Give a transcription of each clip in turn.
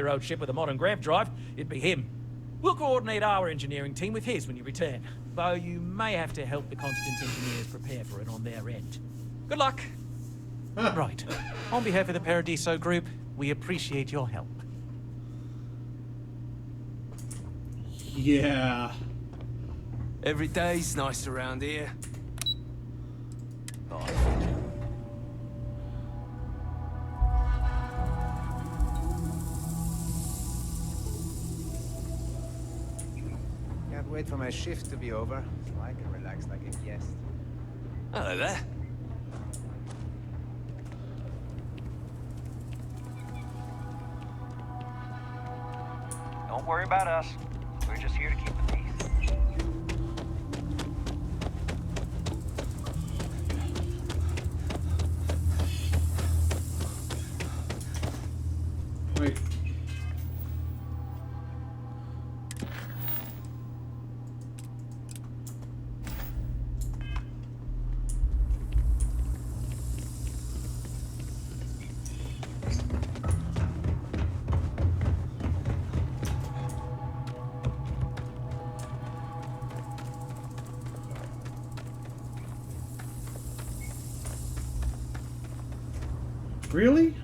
old ship with a modern grav drive, it'd be him. We'll coordinate our engineering team with his when you return, though you may have to help the Constance engineers prepare for it on their end. Good luck. Right. On behalf of the Paradiso Group, we appreciate your help. Yeah. Every day's nice around here. Bye. Can't wait for my shift to be over, so I can relax like a guest. Hello there. Don't worry about us. We're just here to keep the peace. Wait. Really?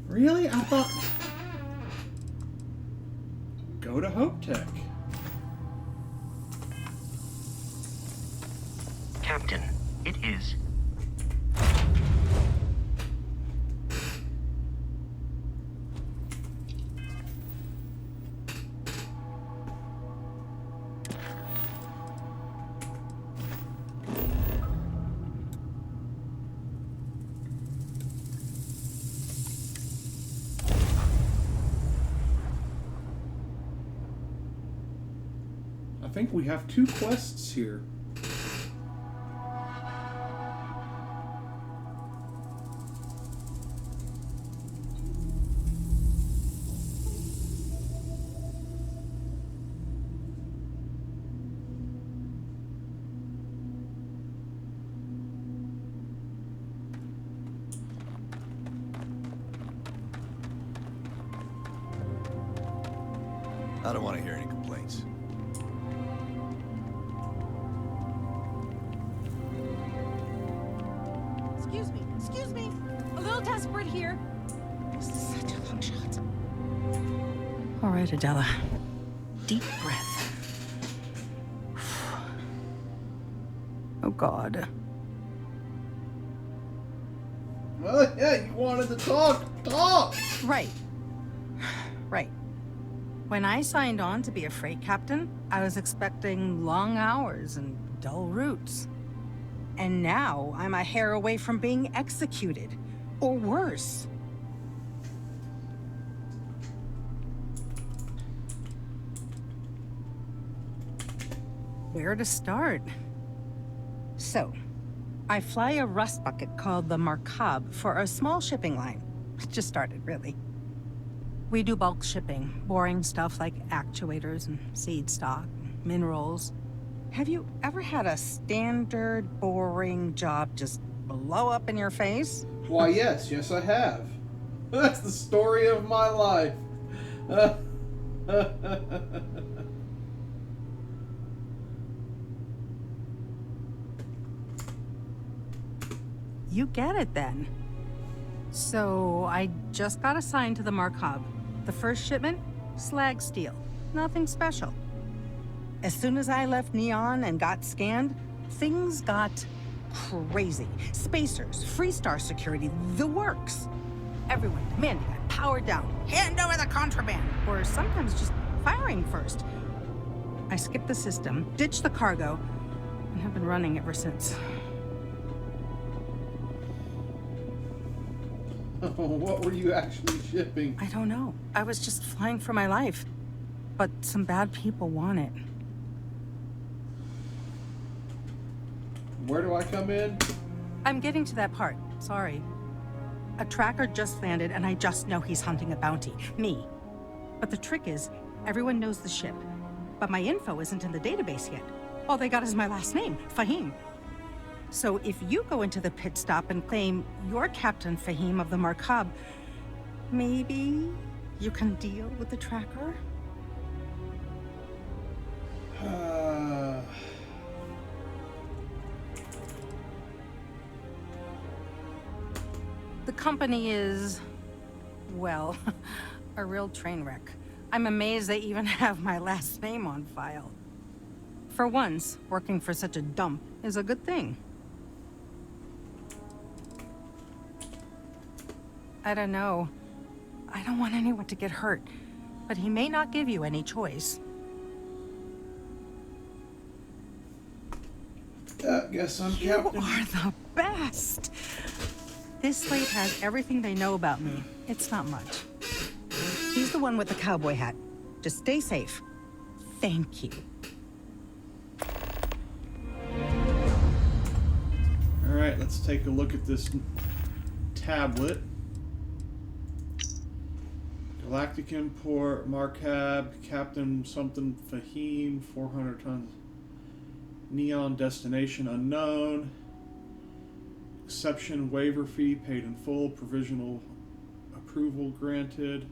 Really? I thought... Go to Hope Tech. Captain, it is. I think we have 2 quests here. I don't want to hear any complaints. Excuse me. A little desperate here. This is such a long shot. All right, Adela. Deep breath. Oh, God. Well, yeah, you wanted to talk. Talk! Right. Right. When I signed on to be a freight captain, I was expecting long hours and dull routes. And now I'm a hair away from being executed. Or worse. Where to start? So, I fly a rust bucket called the Markab for a small shipping line. It just started, really. We do bulk shipping, boring stuff like actuators and seed stock, minerals. Have you ever had a standard, boring job just blow up in your face? Why, yes, I have. That's the story of my life. You get it then. So I just got assigned to the Markab. The first shipment, slag steel. Nothing special. As soon as I left Neon and got scanned, things got crazy. Spacers, Freestar security, the works. Everyone demanding I power down, hand over the contraband, or sometimes just firing first. I skipped the system, ditched the cargo, and have been running ever since. What were you actually shipping? I don't know. I was just flying for my life. But some bad people want it. Where do I come in? I'm getting to that part. Sorry. A tracker just landed, and I just know he's hunting a bounty. Me. But the trick is, everyone knows the ship. But my info isn't in the database yet. All they got is my last name, Fahim. So if you go into the pit stop and claim you're Captain Fahim of the Markab, Maybe you can deal with the tracker? The company is, well, a real train wreck. I'm amazed they even have my last name on file. For once, working for such a dump is a good thing. I don't know. I don't want anyone to get hurt, but he may not give you any choice. Guess I'm You captain. are the best! This slate has everything they know about me. It's not much. He's the one with the cowboy hat. Just stay safe. Thank you. Alright, let's take a look at this tablet. Galactic import, Marcab, Captain something Fahim, 400 tons. Neon destination unknown. Exception waiver fee paid in full. Provisional approval granted.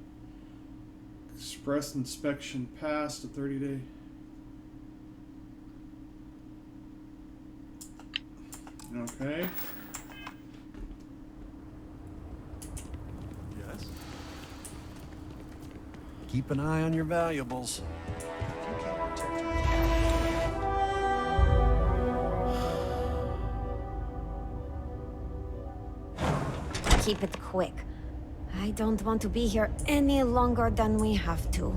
Express inspection passed. A 30-day. Okay. Yes. Keep an eye on your valuables. Keep it quick. I don't want to be here any longer than we have to.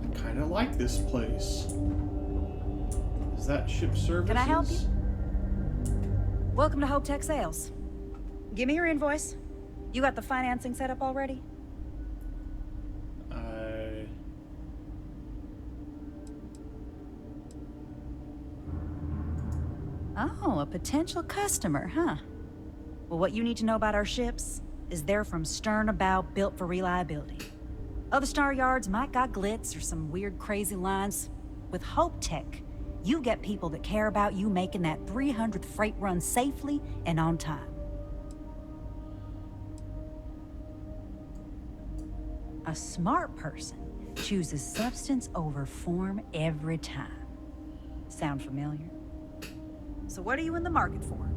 I kind of like this place. Is that ship services? Can I help you? Welcome to Hope Tech Sales. Give me your invoice. You got the financing set up already? Oh, a potential customer, huh? Well, what you need to know about our ships is they're from stern to bow, built for reliability. Other star yards might got glitz or some weird crazy lines. With Hope Tech, you get people that care about you making that 300th freight run safely and on time. A smart person chooses substance over form every time. Sound familiar? So what are you in the market for?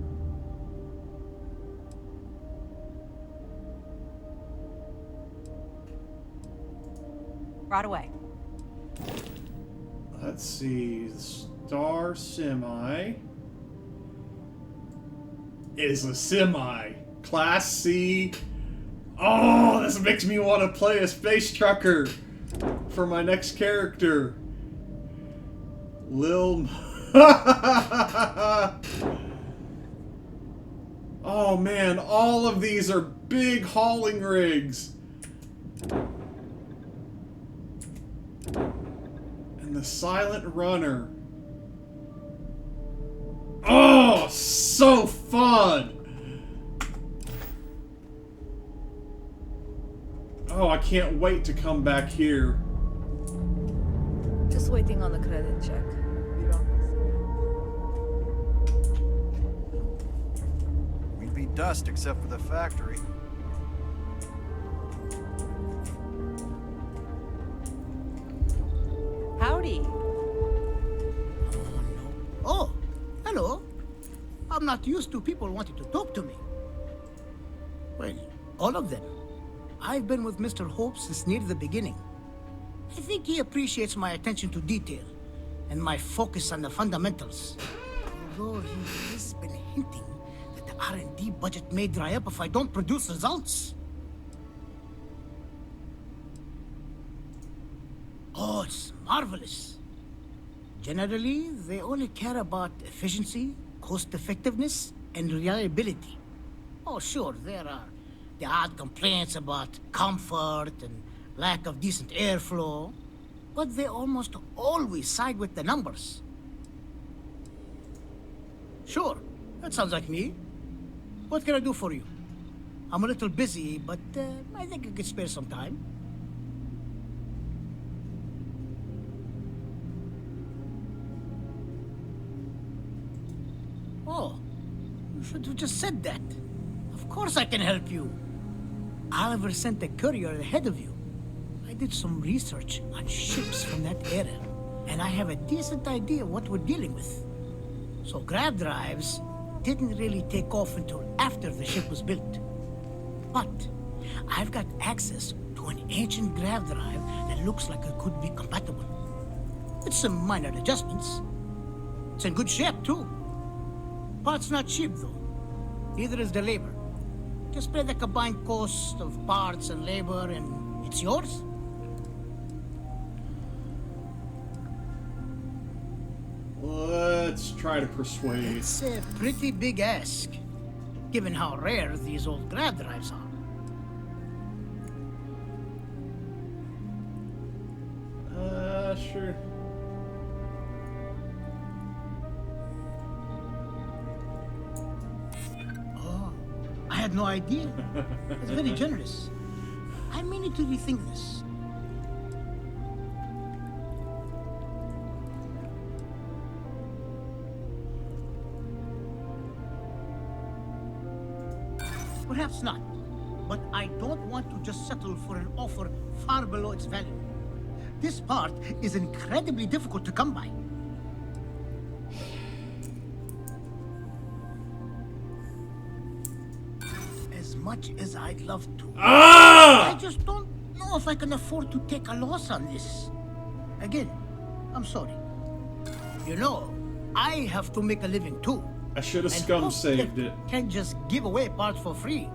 Right away. Let's see. Star Semi is a semi. Class C. Oh, this makes me want to play a space trucker for my next character. Lil. Oh man, all of these are big hauling rigs. And the Silent Runner. Oh, so fun! Oh, I can't wait to come back here. Just waiting on the credit check. We'd be dust except for the factory. Howdy. Oh, hello. I'm not used to people wanting to talk to me. Well, all of them. I've been with Mr. Hope since near the beginning. I think he appreciates my attention to detail and my focus on the fundamentals. Although he has been hinting that the R&D budget may dry up if I don't produce results. Oh, it's marvelous. Generally, they only care about efficiency, cost-effectiveness, and reliability. Oh, sure, there are the odd complaints about comfort and lack of decent airflow, but they almost always side with the numbers. Sure, that sounds like me. What can I do for you? I'm a little busy, but I think I could spare some time. Oh, you should have just said that. Of course I can help you. Oliver sent a courier ahead of you. I did some research on ships from that era, and I have a decent idea what we're dealing with. So grav drives didn't really take off until after the ship was built. But I've got access to an ancient grav drive that looks like it could be compatible. With some minor adjustments. It's in good shape, too. Parts not cheap, though. Neither is the labor. Just pay the combined cost of parts and labor, and it's yours. Let's try to persuade. It's a pretty big ask, given how rare these old grav drives are. Sure. Oh, I had no idea. That's very generous. I may need to rethink this. Perhaps not, but I don't want to just settle for an offer far below its value. This part is incredibly difficult to come by. As much as I'd love to, I just don't know if I can afford to take a loss on this. Again, I'm sorry. You know, I have to make a living too. I should have And scum folks saved that it. Can't just give away parts for free.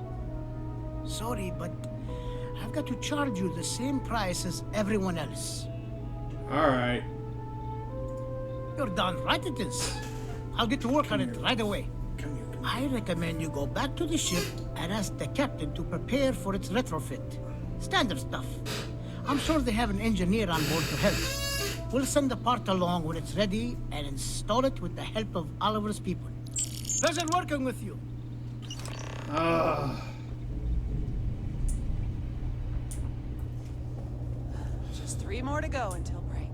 Sorry, but I've got to charge you the same price as everyone else. Alright. You're darn right it is. I'll get to work on it right away. I recommend you go back to the ship and ask the captain to prepare for its retrofit. Standard stuff. I'm sure they have an engineer on board to help. We'll send the part along when it's ready and install it with the help of Oliver's people. Pleasure working with you. Just 3 more to go until break.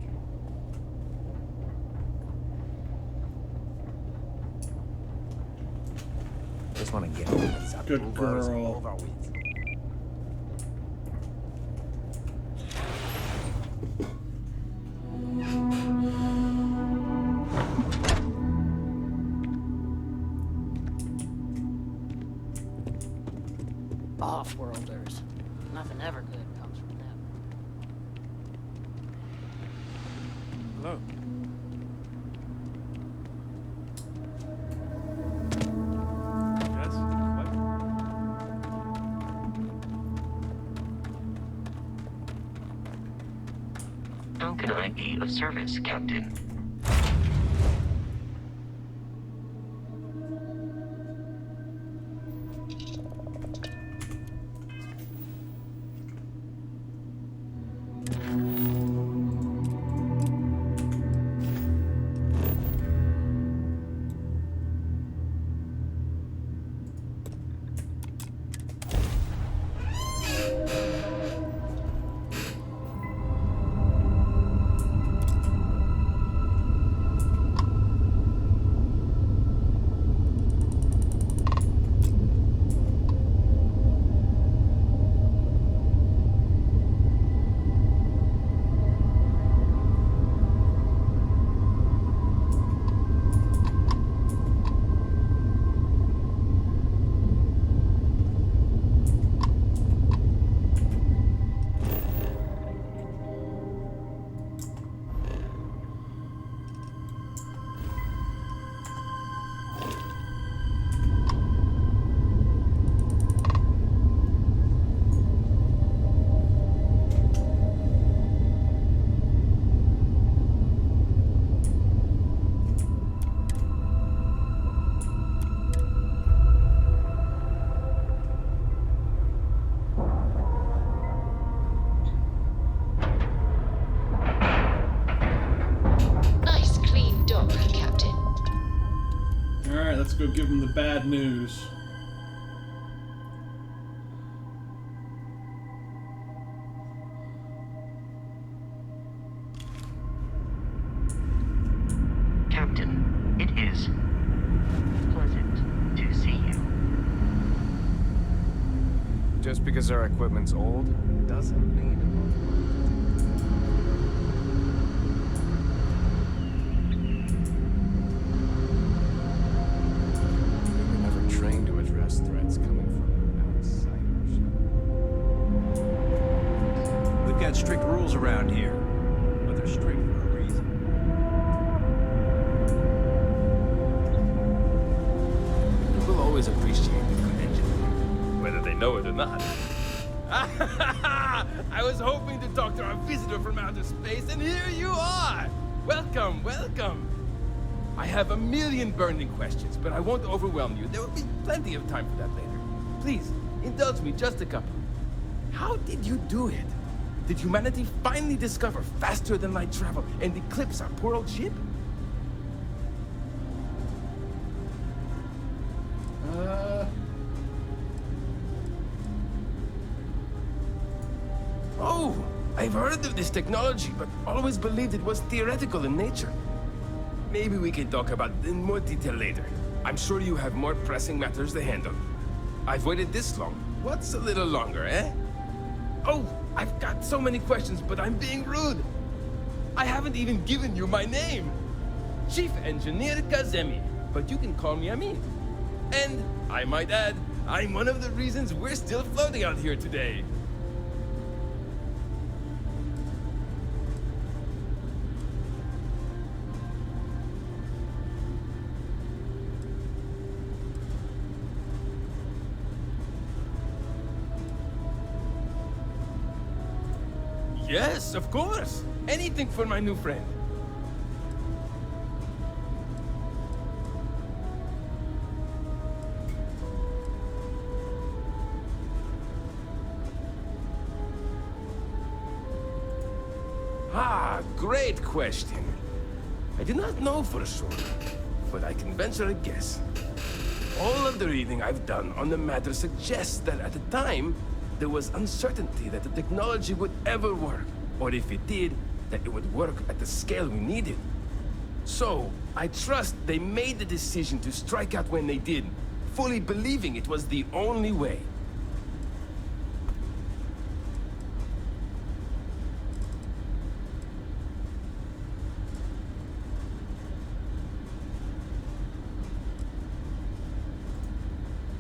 Just want to get over these Good approvals girl. over with. Off-worlders. Nothing ever good comes from them. Hello. Yes? What? How can I be of service, Captain? Alright, let's go give him the bad news. Captain, it is. Just because our equipment's old doesn't mean it won't work. We were never trained to address threats coming from outsiders. We've got strict rules around here, but they're strict for a reason. People always appreciate the good engineering, whether they know it or not. I was hoping to talk to our visitor from outer space, and here you are! Welcome, welcome! I have a million burning questions, but I won't overwhelm you. There will be plenty of time for that later. Please, indulge me just a couple. How did you do it? Did humanity finally discover faster than light travel and eclipse our poor old ship? Oh, I've heard of this technology, but always believed it was theoretical in nature. Maybe we can talk about it in more detail later. I'm sure you have more pressing matters to handle. I've waited this long. What's a little longer, eh? Oh, I've got so many questions, but I'm being rude. I haven't even given you my name. Chief Engineer Kazemi, but you can call me Amin. And, I might add, I'm one of the reasons we're still floating out here today. Yes, of course. Anything for my new friend. Ah, great question. I do not know for sure, but I can venture a guess. All of the reading I've done on the matter suggests that at the time, there was uncertainty that the technology would ever work, or if it did, that it would work at the scale we needed. So, I trust they made the decision to strike out when they did, fully believing it was the only way.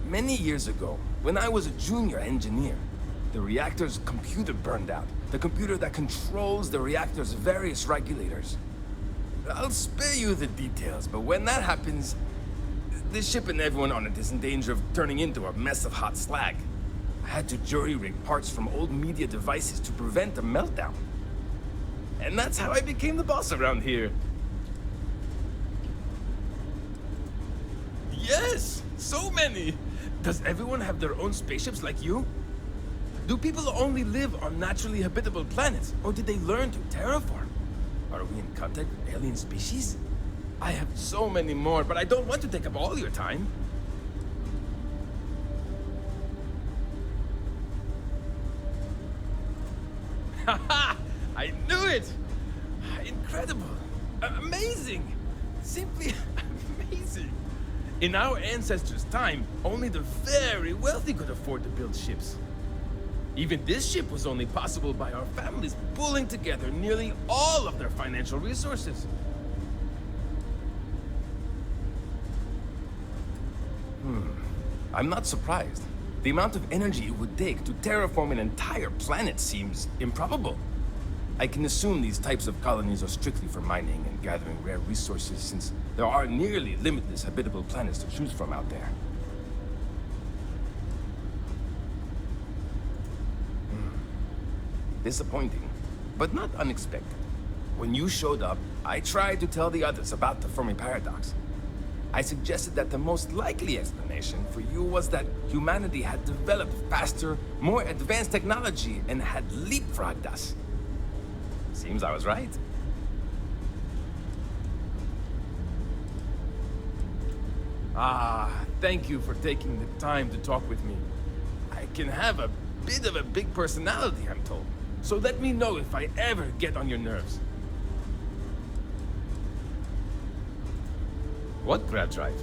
Many years ago, when I was a junior engineer, the reactor's computer burned out. The computer that controls the reactor's various regulators. I'll spare you the details, but when that happens, the ship and everyone on it is in danger of turning into a mess of hot slag. I had to jury-rig parts from old media devices to prevent a meltdown. And that's how I became the boss around here. Yes! So many! Does everyone have their own spaceships like you? Do people only live on naturally habitable planets, or did they learn to terraform? Are we in contact with alien species? I have so many more, but I don't want to take up all your time. Haha! I knew it! Incredible! Amazing! Simply amazing! In our ancestors' time, only the very wealthy could afford to build ships. Even this ship was only possible by our families pulling together nearly all of their financial resources. I'm not surprised. The amount of energy it would take to terraform an entire planet seems improbable. I can assume these types of colonies are strictly for mining and gathering rare resources, since there are nearly limitless habitable planets to choose from out there. Disappointing, but not unexpected. When you showed up, I tried to tell the others about the Fermi paradox. I suggested that the most likely explanation for you was that humanity had developed faster, more advanced technology and had leapfrogged us. Seems I was right. Ah, thank you for taking the time to talk with me. I can have a bit of a big personality, I'm told. So let me know if I ever get on your nerves. What grab drive?